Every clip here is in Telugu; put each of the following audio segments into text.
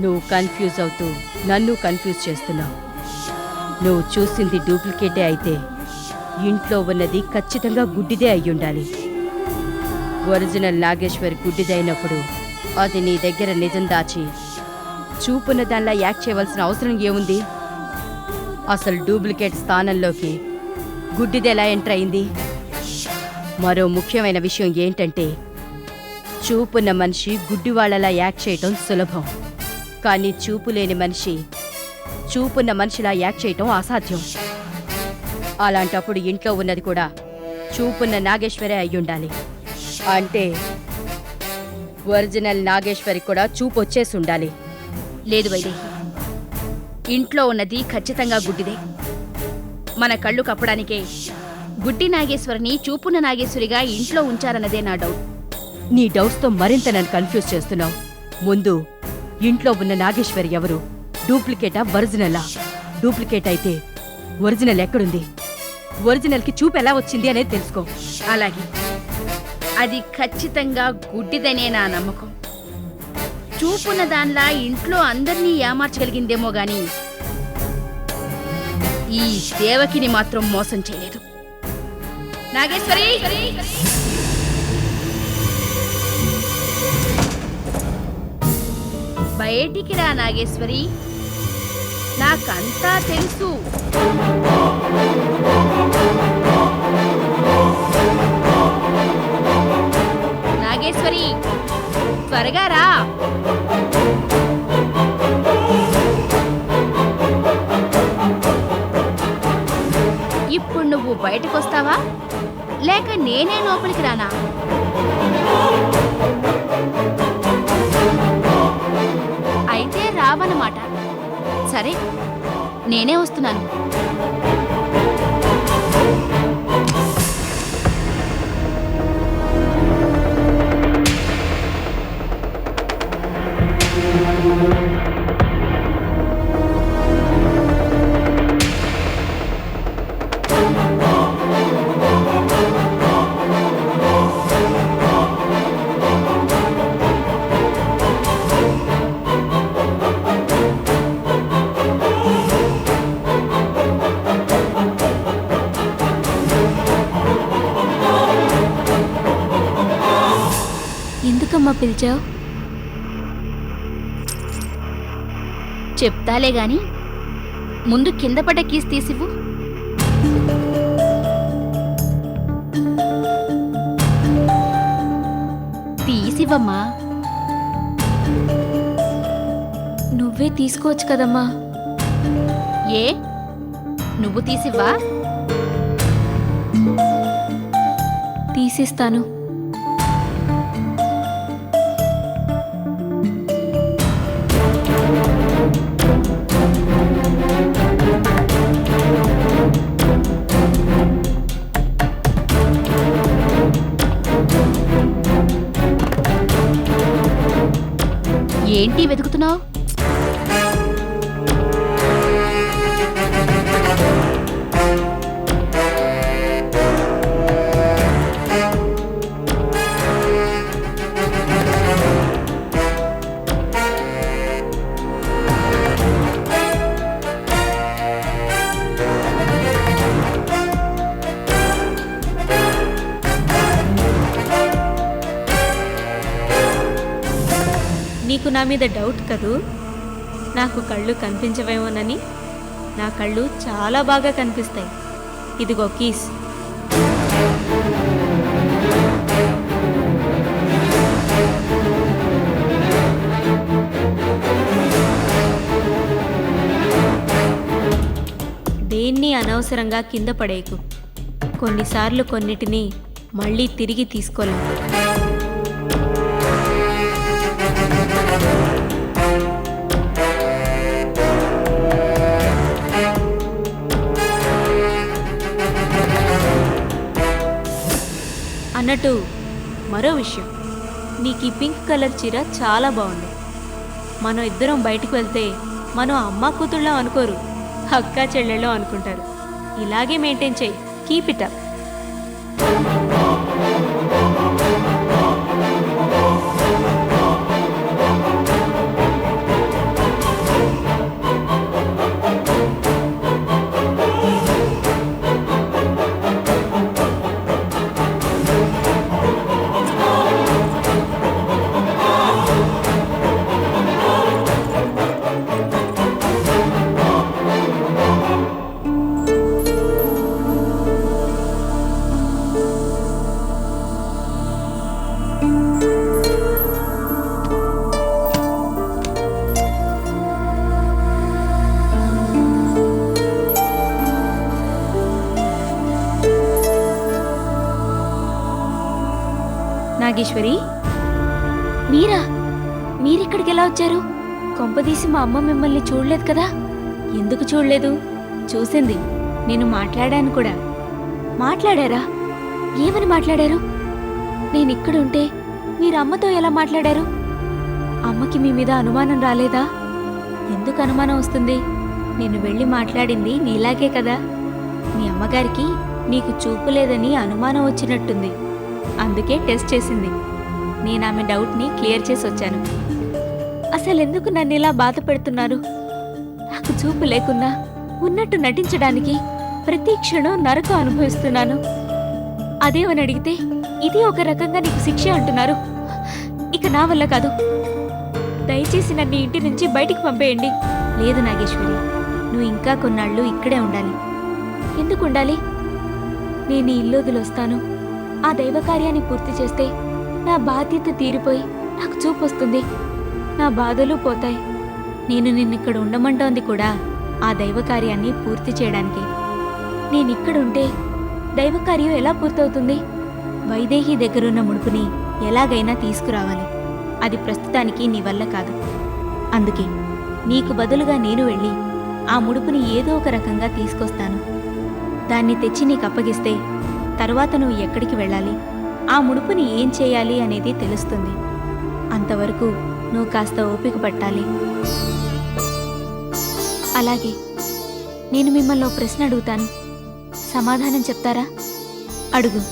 నువ్వు కన్ఫ్యూజ్ అవుతూ నన్ను కన్ఫ్యూజ్ చేస్తున్నావు. నువ్వు చూసింది డూప్లికేటే అయితే ఇంట్లో ఉన్నది ఖచ్చితంగా గుడ్డిదే అయ్యుండాలి. ఒరిజినల్ నాగేశ్వరి గుడ్డిదైనప్పుడు అది నీ దగ్గర నిజం దాచి చూపున్న దానిలా యాక్ట్ చేయవలసిన అవసరం ఏముంది? అసలు డూప్లికేట్ స్థానంలోకి గుడ్డిది ఎలా ఎంటర్ అయింది? మరో ముఖ్యమైన విషయం ఏంటంటే, చూపున్న మనిషి గుడ్డివాళ్లలా యాక్ట్ చేయటం సులభం, కానీ చూపు లేని మనిషి చూపున్న మనిషిలా యాక్ట్ చేయటం అసాధ్యం. అలాంటప్పుడు ఇంట్లో ఉన్నది కూడా చూపున్న నాగేశ్వరే అయ్యుండాలి. అంటే ఒరిజినల్ నాగేశ్వరి కూడా చూపు వచ్చేసి ఉండాలి. లేదు వైదేహి, ఇంట్లో ఉన్నది ఖచ్చితంగా గుడ్డిదే. మన కళ్ళు కప్పడానికే గుడ్డి నాగేశ్వరిని చూపున్న నాగేశ్వరిగా ఇంట్లో ఉంచారన్నదే నా డౌట్. నీ డౌట్స్తో మరింత నన్ను కన్ఫ్యూజ్ చేస్తున్నావు. ముందు ఇంట్లో ఉన్న నాగేశ్వరి ఎవరు? డూప్లికేటా ఒరిజినలా? డూప్లికేట్ అయితే ఒరిజినల్ ఎక్కడుంది? ఒరిజినల్కి చూపు ఎలా వచ్చింది అనేది తెలుసుకో. అలాగే, అది ఖచ్చితంగా గుడ్డిదనే నా నమ్మకం. చూపున్న దానిలా ఇంట్లో అందర్నీ ఏమార్చగలిగిందేమో గాని ఈ దేవకిని మాత్రం మోసం చేయలేదు. నాగేశ్వరి, బయటికి రా నాగేశ్వరి, నాకంతా తెలుసు. నాగేశ్వరి, త్వరగా రా. ఇప్పుడు నువ్వు బయటకొస్తావా లేక నేనే లోపలికి రానా? అయితే రావన్నమాట. సరే, నేనే వస్తున్నాను. ఎందుకమ్మా పిలిచావు? చెప్తాలే గాని ముందు కింద పడ్డ కీస్ తీసివ్వు. తీసివ్వమ్మా. నువ్వే తీసుకోవచ్చు కదమ్మా. ఏ, నువ్వు తీసివ్వా? తీసిస్తాను. ఏంటి వెతుకుతున్నావు? నీకు నా మీద డౌట్ కదూ? నాకు కళ్ళు కనిపించవేమోనని. నా కళ్ళు చాలా బాగా కనిపిస్తాయి. ఇదిగో కీస్. దేన్ని అనవసరంగా కింద పడేయకు. కొన్నిసార్లు కొన్నిటిని మళ్ళీ తిరిగి తీసుకోలేము. అన్నట్టు మరో విషయం, నీకు ఈ పింక్ కలర్ చీర చాలా బాగుంది. మనం ఇద్దరం బయటికి వెళ్తే మనం అమ్మ కూతుళ్ళం అనుకోరు, అక్క చెల్లెళ్ళో అనుకుంటారు. ఇలాగే మెయింటైన్ చేయి. Keep it up. నాగేశ్వరి, మీరా? మీరిక్కడికి ఎలా వచ్చారు? కొంపదీసి మా అమ్మ మిమ్మల్ని చూడలేదు కదా? ఎందుకు చూడలేదు? చూసింది. నేను మాట్లాడాను కూడా. మాట్లాడారా? ఏమని మాట్లాడారు? నేనిక్కడుంటే మీరు అమ్మతో ఎలా మాట్లాడారు? అమ్మకి మీ మీద అనుమానం రాలేదా? ఎందుకు అనుమానం వస్తుంది? నేను వెళ్ళి మాట్లాడింది నీలాగే కదా. మీ అమ్మగారికి నీకు చూపు లేదని అనుమానం వచ్చినట్టుంది. అందుకే టెస్ట్ చేసింది. నేను ఆమె డౌట్ని క్లియర్ చేసి వచ్చాను. అసలెందుకు నన్ను ఇలా బాధ పెడుతున్నారు? నాకు చూపు లేకున్నా ఉన్నట్టు నటించడానికి ప్రతి క్షణం నరకం అనుభవిస్తున్నాను. అదేమని అడిగితే ఇది ఒక రకంగా నీకు శిక్ష అంటున్నారు. ఇక నా వల్ల కాదు. దయచేసి నన్ను ఇంటి నుంచి బయటికి పంపేయండి. లేదు నాగేశ్వరి, నువ్వు ఇంకా కొన్నాళ్ళు ఇక్కడే ఉండాలి. ఎందుకు ఉండాలి? నేను ఈ ఇల్లు వదిలొస్తాను. ఆ దైవ కార్యాన్ని పూర్తి చేస్తే నా బాధ్యత తీరిపోయి నాకు చూపు వస్తుంది. నా బాధలు పోతాయి. నేను నిన్నిక్కడ ఉండమంటోంది కూడా ఆ దైవ కార్యాన్ని పూర్తి చేయడానికి. నేనిక్కడుంటే దైవ కార్యం ఎలా పూర్తవుతుంది? వైదేహి దగ్గరున్న ముడుపుని ఎలాగైనా తీసుకురావాలి. అది ప్రస్తుతానికి నీ వల్ల కాదు. అందుకే నీకు బదులుగా నేను వెళ్ళి ఆ ముడుపుని ఏదో ఒక రకంగా తీసుకొస్తాను. దాన్ని తెచ్చి నీకు అప్పగిస్తే తర్వాత నువ్వు ఎక్కడికి వెళ్ళాలి, ఆ ముడుపుని ఏం చేయాలి అనేది తెలుస్తుంది. అంతవరకు నువ్వు కాస్త ఓపిక పట్టాలి. అలాగే నేను మిమ్మల్ని ఓ ప్రశ్న అడుగుతాను. సమాధానం చెప్తారా? అడుగు.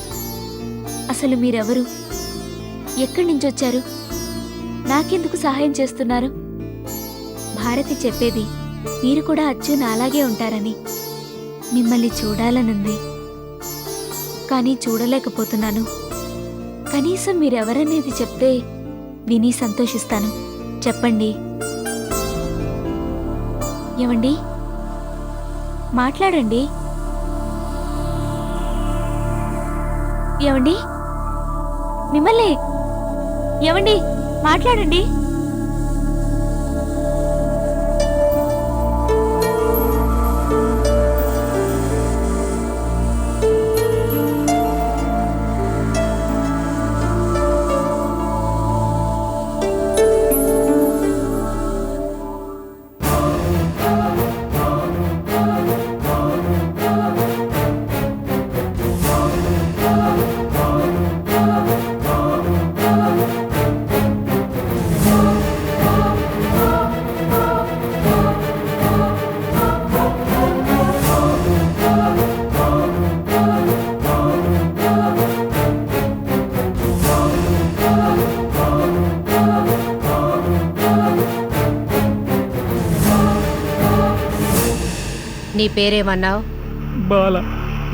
అసలు మీరెవరు? ఎక్కడి నుంచి వచ్చారు? నాకెందుకు సహాయం చేస్తున్నారు? భారతి చెప్పేది మీరు కూడా అచ్చు నాలాగే ఉంటారని. మిమ్మల్ని చూడాలనుంది, కానీ చూడలేకపోతున్నాను. కనీసం మీరెవరనేది చెప్తే విని సంతోషిస్తాను. చెప్పండి. ఏమండి, మాట్లాడండి. ఏమండి, మిమ్మల్ని. ఏమండి, మాట్లాడండి. నీ పేరేమన్నావు? బాల.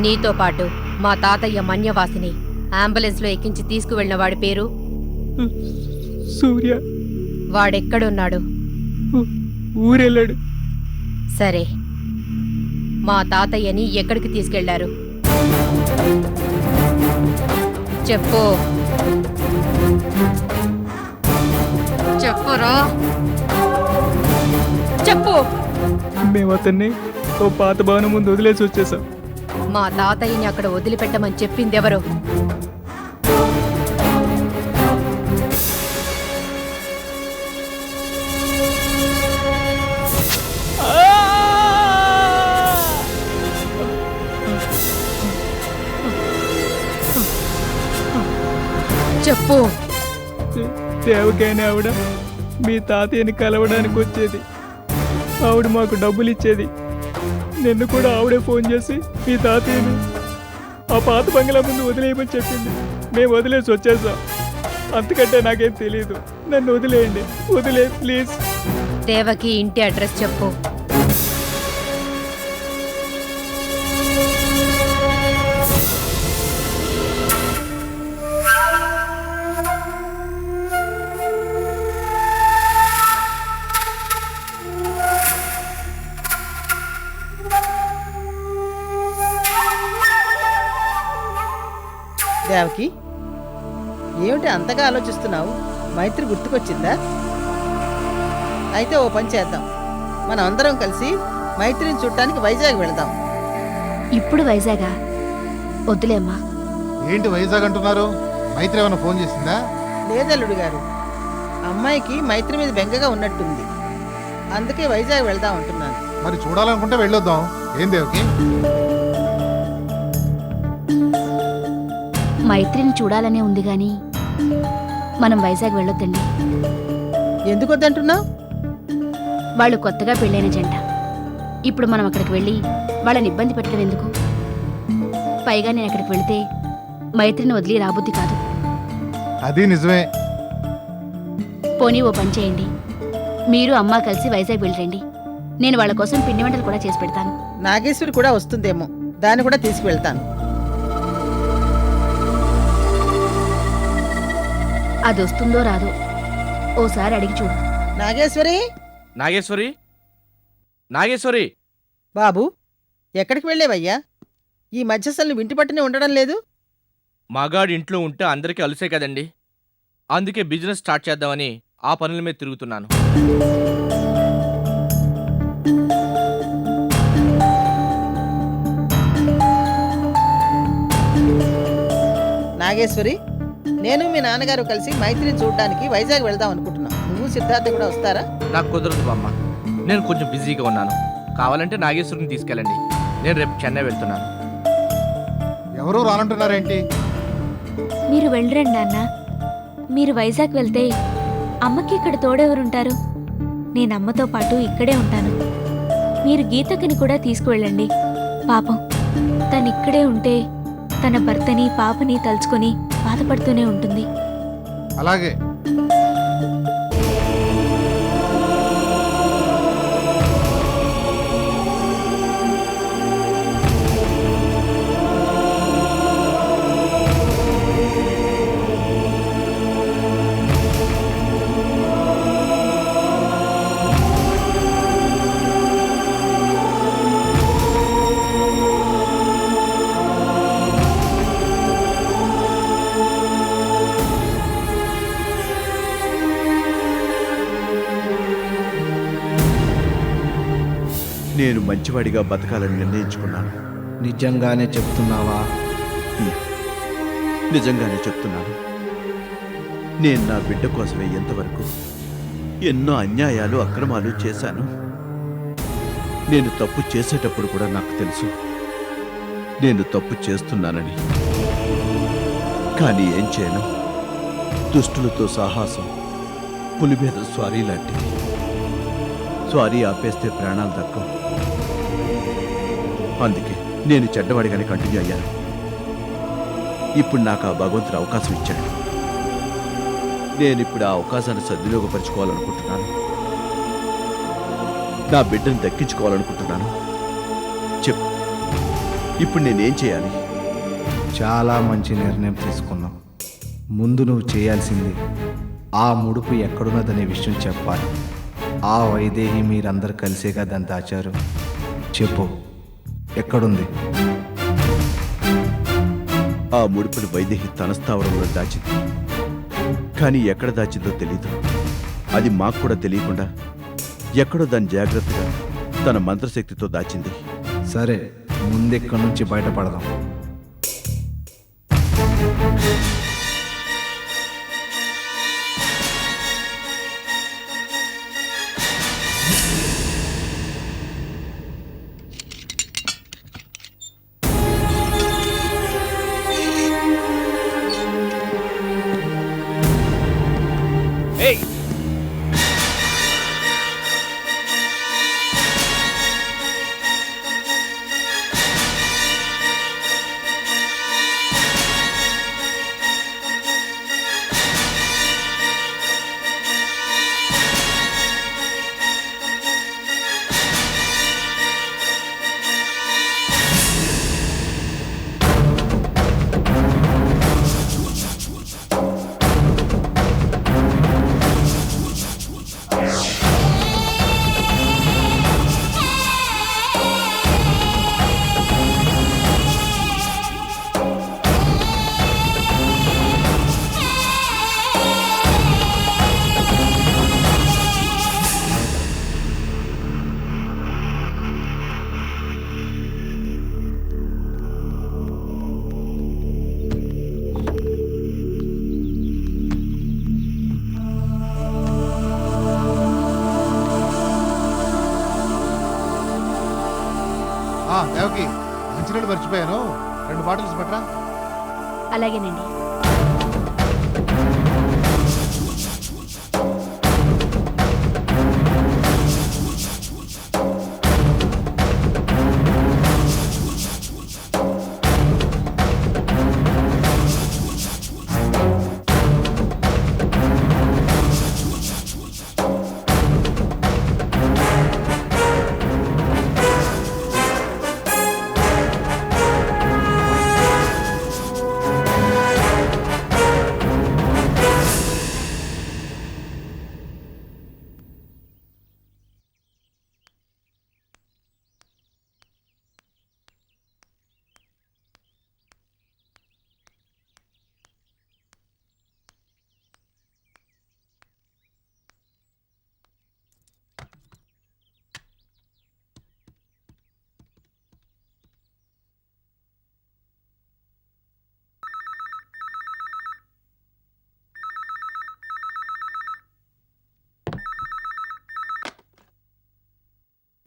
నీతో పాటు మా తాతయ్య మన్యవాసిని అంబులెన్స్లో ఎక్కించి తీసుకువెళ్ళిన వాడి పేరు? సూర్య. వాడెక్కడున్నాడు? ఊరెళ్ళాడు. సరే, మా తాతయ్యని ఎక్కడికి తీసుకెళ్లారు? చెప్పు. చెప్పురా, చెప్పు. మేము అతన్ని ఓ పాత భవనం ముందు వదిలేసి వచ్చేసాం. మా తాతయ్యని అక్కడ వదిలిపెట్టమని చెప్పిందెవరు? చెప్పు. దేవకైనా ఆవిడ మీ తాతయ్యని కలవడానికి వచ్చేది. ఆవిడ మాకు డబ్బులు ఇచ్చేది. నిన్ను కూడా ఆవిడే ఫోన్ చేసి మీ తాతయ్యని ఆ పాత బంగ్లా ముందు వదిలేయమని చెప్పింది. మేము వదిలేసి వచ్చేసాం. అంతకంటే నాకేం తెలియదు. నన్ను వదిలేయండి, వదిలే ప్లీజ్. దేవకి ఇంటి అడ్రస్ చెప్పు. దేవకి, ఏమిటి అంతగా ఆలోచిస్తున్నావు? మైత్రి గుర్తుకొచ్చిందా? అయితే ఓ పని చేద్దాం, మనం అందరం కలిసి మైత్రిని చూడటానికి వైజాగ్ వెళదాం. ఇప్పుడు వైజాగా? వద్దులే అమ్మా. ఏంటి వైజాగ్ అంటున్నారు? మైత్రి ఏమైనా ఫోన్ చేసిందా? లేదల్లుడు గారు, అమ్మాయికి మైత్రి మీద బెంగగా ఉన్నట్టుంది. అందుకే వైజాగ్ వెళదాం అంటున్నాను. మరి చూడాలనుకుంటే వెళ్ళొద్దాం. ఏం దేవకి? మైత్రిని చూడాలనే ఉంది గాని మనం వైజాగ్ వెళ్ళొద్దండి. ఎందుకు వద్దంటున్నావు? వాళ్ళు కొత్తగా పెళ్ళైన జంట. ఇప్పుడు మనం అక్కడికి వెళ్ళి వాళ్ళని ఇబ్బంది పెట్టడం ఎందుకు? పైగా నేను అక్కడికి వెళితే మైత్రిని వదిలి రాబుద్ది కాదు. అది నిజమే. పోనీ ఓ పని చేయండి, మీరు అమ్మ కలిసి వైజాగ్ వెళ్ళండి. నేను వాళ్ళ కోసం పిండి వంటలు కూడా చేసి పెడతాను. నాగేశ్వరి కూడా వస్తుందేమో, దాన్ని కూడా తీసుకువెళ్తాను. అది వస్తుందో రాదో ఓసారి అడిగి చూడు. నాగేశ్వరి, నాగేశ్వరి, నాగేశ్వరి! బాబు ఎక్కడికి వెళ్ళేవయ్యా? ఈ మధ్య అసలు నువ్వు ఇంటి పట్టునే ఉండడం లేదు. మగాడు ఇంట్లో ఉంటే అందరికీ అలుసే కదండి. అందుకే బిజినెస్ స్టార్ట్ చేద్దామని ఆ పనుల మీద తిరుగుతున్నాను. నాగేశ్వరి, నేను మీ నాన్నగారు కలిసి మైత్రిని చూడడానికి వైజాగ్ వెళ్దాం అనుకుంటున్నాం. నువ్వు సిద్ధార్థ కూడా వస్తారా? నాకు కుదరదు బామ్మ, నేను కొంచెం బిజీగా ఉన్నాను. కావాలంటే నాగేశ్వరిని తీసుకెళ్ళండి. నేను రేపు చెన్నై వెళ్తున్నాను. ఎవరూ రానంటున్నారేంటి? మీరు వెళ్ళరండి నాన్న. మీరు వైజాగ్ వెళ్తే అమ్మకి ఇక్కడ తోడెవరుంటారు? నేను అమ్మతో పాటు ఇక్కడే ఉంటాను. మీరు గీతకిని కూడా తీసుకువెళ్ళండి. పాపం తను ఇక్కడే ఉంటే తన భర్తని పాపని తలుచుకొని బాధపడుతూనే ఉంటుంది. అలాగే. నేను మంచివాడిగా బతకాలని నిర్ణయించుకున్నాను. నిజంగానే చెప్తున్నావా? నిజంగానే చెప్తున్నాను. నేను నా బిడ్డ కోసమే ఎంతవరకు ఎన్నో అన్యాయాలు అక్రమాలు చేశాను. నేను తప్పు చేసేటప్పుడు కూడా నాకు తెలుసు నేను తప్పు చేస్తున్నానని. కానీ ఏం చేయను? దుష్టులతో సాహసం పులి మీద స్వారీ లాంటిది. స్వారీ ఆపేస్తే ప్రాణాలు దక్కవు. అందుకే నేను చెడ్డవాడిగానే కంటిన్యూ అయ్యాను. ఇప్పుడు నాకు ఆ భగవంతుడు అవకాశం ఇచ్చాడు. నేను ఇప్పుడు ఆ అవకాశాన్ని సద్వినియోగపరచుకోవాలనుకుంటున్నాను. నా బిడ్డను దక్కించుకోవాలనుకుంటున్నాను. చెప్పు, ఇప్పుడు నేనేం చేయాలి? చాలా మంచి నిర్ణయం తీసుకున్నావు. ముందు నువ్వు చేయాల్సింది ఆ ముడుపు ఎక్కడున్నదనే విషయం చెప్పాలి. ఆ వైదేహి మీరందరూ కలిసేగా దాన్ని దాచారు. చెప్పు, ఎక్కడుంది? ఆ ముడుపుని వైదేహి తన స్థావరంలో దాచింది. కానీ ఎక్కడ దాచిందో తెలీదు. అది మాకు కూడా తెలియకుండా ఎక్కడో దాన్ని జాగ్రత్తగా తన మంత్రశక్తితో దాచింది. సరే, ముందెక్కడి నుంచి బయటపడదాం. ఏయ్! దేవకి మంచినీళ్ళు మర్చిపోయాను, 2 బాటిల్స్ పట్టరా. అలాగేనండి.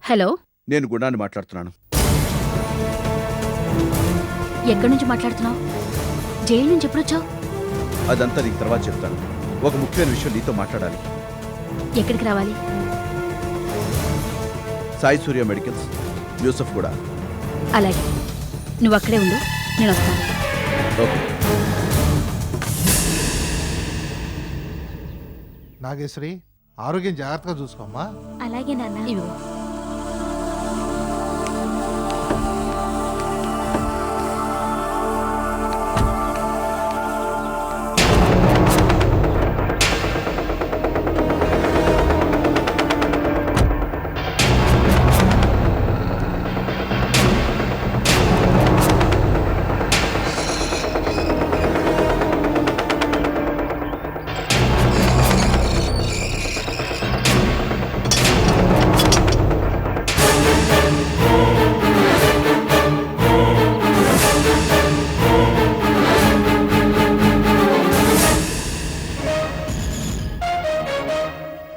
హలో, నేను గుణాన్ని మాట్లాడుతున్నాను. ఎక్కడి నుంచి మాట్లాడుతున్నావు? జైలు నుంచి ఎప్పుడొచ్చావు? అదంతా నీకు తర్వాత చెప్తాను. ఒక ముఖ్యమైన విషయం నీతో మాట్లాడాలి. ఎక్కడికి రావాలి? సాయి సూర్య మెడికల్స్, యూసఫ్ కూడా. అలాగే, నువ్వు అక్కడే ఉండు, నేను వస్తాను. ఓకే. నాగేశ్వరి, ఆరోగ్యం జాగ్రత్తగా చూసుకోమ్మా. అలాగే నాన్న. ఇదిగో.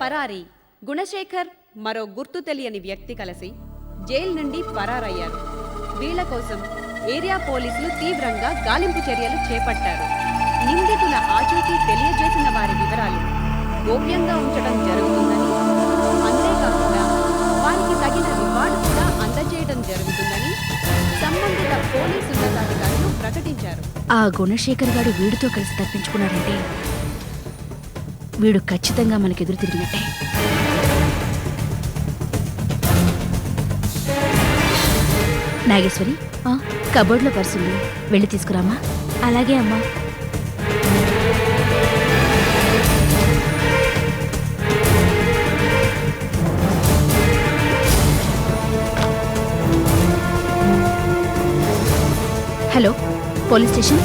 పరారీ గుణశేఖర్ మరో గుర్తు తెలియని వ్యక్తి కలిసి జైలు నుండి పరారయ్యారు. వీళ్ల కోసం ఏరియా పోలీసులు తీవ్రంగా గాలింపు చర్యలు చేపట్టారు. నిందితుల ఆచూకీ తెలియజేసిన వారి వివరాలు గోప్యంగా ఉంచడం జరుగుతుందని, అంతేకాకుండా వారికి తగిన రివార్డు కూడా అందజేయడం జరుగుతుందని సంబంధిత పోలీసు ఉన్నతాధికారులు ప్రకటించారు. ఆ గుణశేఖర్ గారు వీడితో కలిసి తప్పించుకున్నాడంటే వీడు ఖచ్చితంగా మనకెదురు తిరిగినట్టే. నాగేశ్వరి, కబోర్డ్లో పర్సుంది, వెళ్ళి తీసుకురామా. అలాగే అమ్మా. Hello, police station.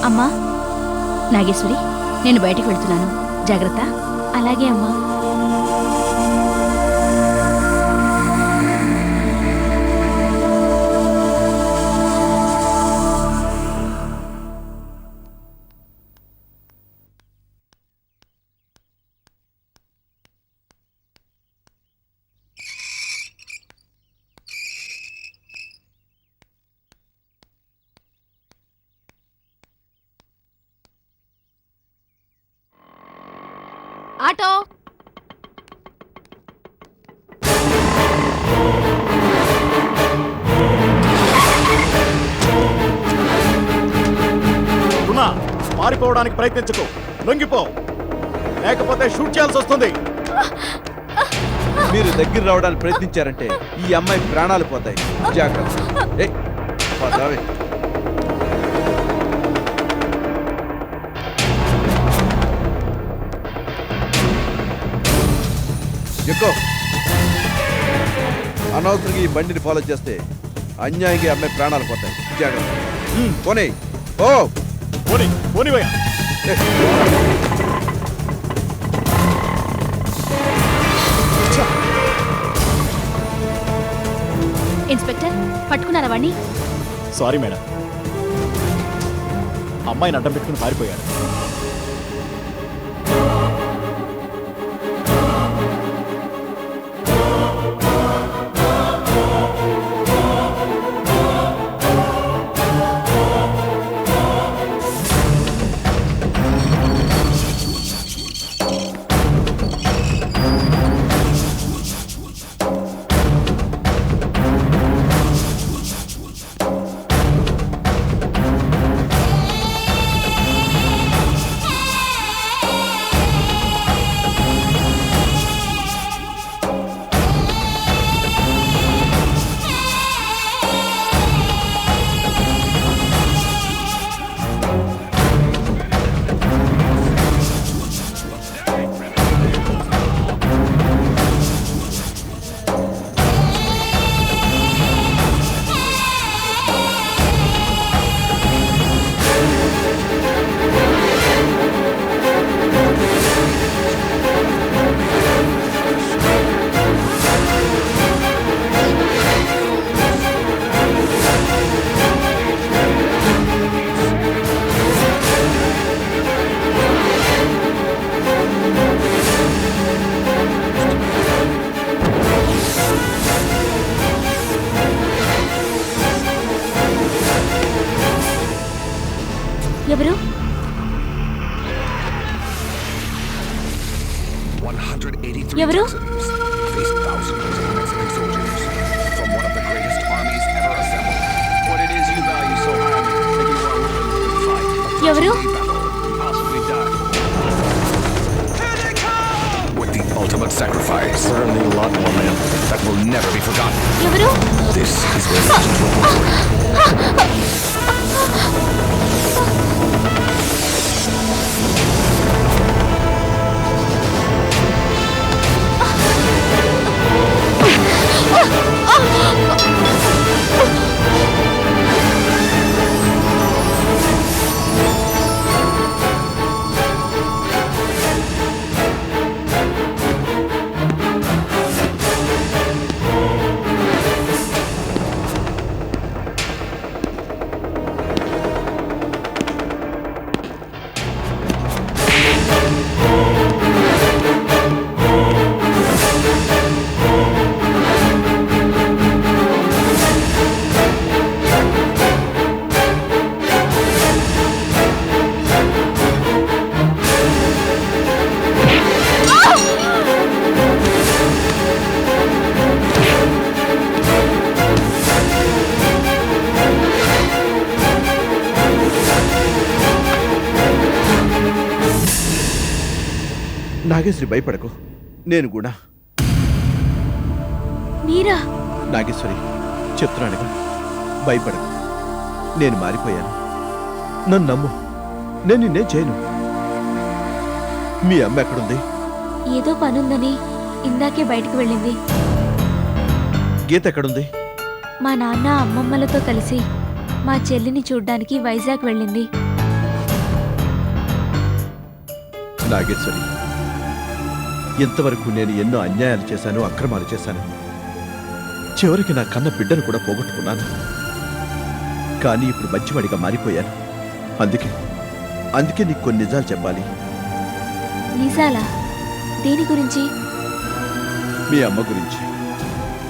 అమ్మా. నాగేశ్వరి, నేను బయటకు వెళ్తున్నాను, జాగ్రత్త. అలాగే అమ్మా. ఆటో. పారిపోవడానికి ప్రయత్నించకు, లొంగిపో, లేకపోతే షూట్ చేయాల్సి వస్తుంది. మీరు దగ్గర రావడానికి ప్రయత్నించారంటే ఈ అమ్మాయి ప్రాణాలు పోతాయి. జాగ్రత్త. ఎక్కువ అనవసరంగా ఈ బండిని ఫాలో చేస్తే అన్యాయంగా అమ్మాయి ప్రాణాలు పోతాయి. జాగ్రత్త. పోనీ ఓ పోనీ పోనీవయ్యా. ఇన్స్పెక్టర్, పట్టుకున్నారా వాణ్ణి? సారీ మేడం, అమ్మాయిని అడ్డం పెట్టుకుని పారిపోయాడు. ఎవరు? ఎవరు? ఎవరు? With the ultimate sacrifice, we're gonna need a lot more men that will never be forgotten. ఎవరు? This is where legends will glory. Nageswari భయపడకు, నేను కూడా. మీరా? నాగేశ్వరి చెప్తున్నానుగా, భయపడకు. నేను మారిపోయాను, నన్ను నమ్ము. నేను నిన్నేం చేయను. మీ అమ్మ ఎక్కడుంది? ఏదో పనుందని ఇందాకే బయటికి వెళ్ళింది. గీత ఎక్కడుంది? మా నాన్న అమ్మమ్మలతో కలిసి మా చెల్లిని చూడ్డానికి వైజాగ్ వెళ్ళింది. నాగేశ్వరి, ఇంతవరకు నేను ఎన్నో అన్యాయాలు చేశాను, అక్రమాలు చేశాను. చివరికి నా కన్న బిడ్డను కూడా పోగొట్టుకున్నాను. కానీ ఇప్పుడు మంచివాడిగా మారిపోయాను. అందుకే నీకు కొన్ని నిజాలు చెప్పాలి. నిజాలా? దేని గురించి? మీ అమ్మ గురించి.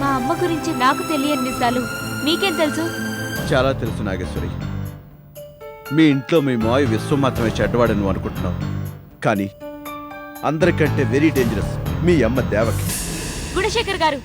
మా అమ్మ గురించి నాకు తెలియని నిజాలు మీకేం తెలుసు? చాలా తెలుసు నాగేశ్వరి. మీ ఇంట్లో మీ మాయ విశ్వం మాత్రమే చెడ్డవాడని నువ్వు అనుకుంటున్నావు. కానీ అందరికంటే వెరీ డేంజరస్ మీ అమ్మ దేవకి. గుణశేఖర్ గారు,